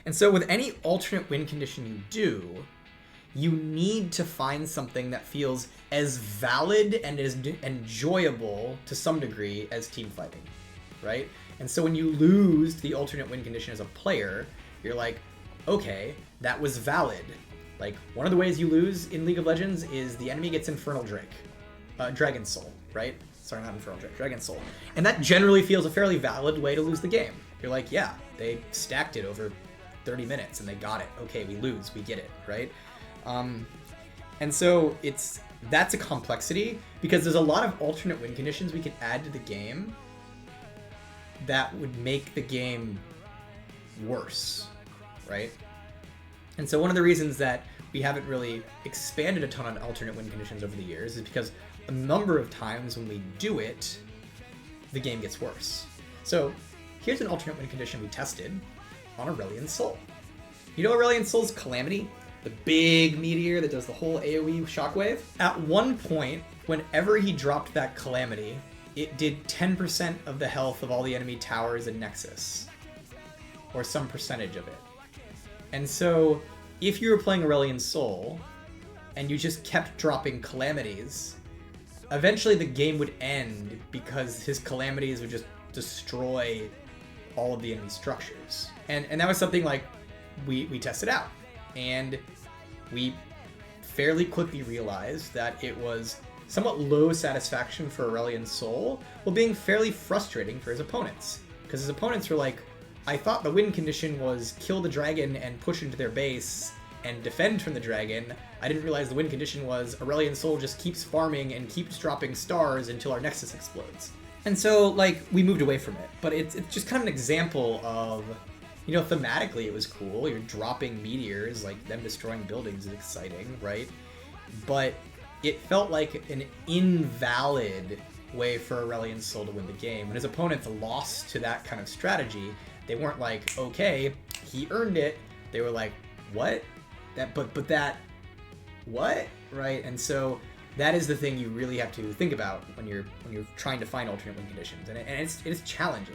And so with any alternate win condition you do, you need to find something that feels as valid and as enjoyable to some degree as team fighting, right? And so when you lose the alternate win condition as a player, you're like, okay, that was valid. Like, one of the ways you lose in League of Legends is the enemy gets Infernal Dragon Soul, right? Sorry, not Infernal Drake, Dragon Soul. And that generally feels a fairly valid way to lose the game. You're like, yeah, they stacked it over 30 minutes and they got it. Okay, we lose, we get it, right? And so that's a complexity, because there's a lot of alternate win conditions we can add to the game that would make the game worse, right? And so one of the reasons that we haven't really expanded a ton on alternate win conditions over the years is because a number of times when we do it, the game gets worse. So here's an alternate win condition we tested on Aurelion Soul. You know Aurelion Soul's Calamity? The big meteor that does the whole AoE shockwave? At one point, whenever he dropped that Calamity, it did 10% of the health of all the enemy towers in Nexus. Or some percentage of it. And so, if you were playing Aurelion Soul, and you just kept dropping Calamities, eventually the game would end because his Calamities would just destroy all of the enemy structures. And that was something like we tested out. And we fairly quickly realized that it was somewhat low satisfaction for Aurelion Soul, while being fairly frustrating for his opponents. Because his opponents were like, I thought the win condition was kill the dragon and push into their base and defend from the dragon. I didn't realize the win condition was Aurelion Soul just keeps farming and keeps dropping stars until our Nexus explodes. And so, like, we moved away from it. But it's just kind of an example of, you know, thematically it was cool. You're dropping meteors, like them destroying buildings is exciting, right? But it felt like an invalid way for Aurelion Soul to win the game. When his opponents lost to that kind of strategy, they weren't like, okay, he earned it. They were like, what? But that, what? Right? And so that is the thing you really have to think about when you're trying to find alternate win conditions, and it's challenging.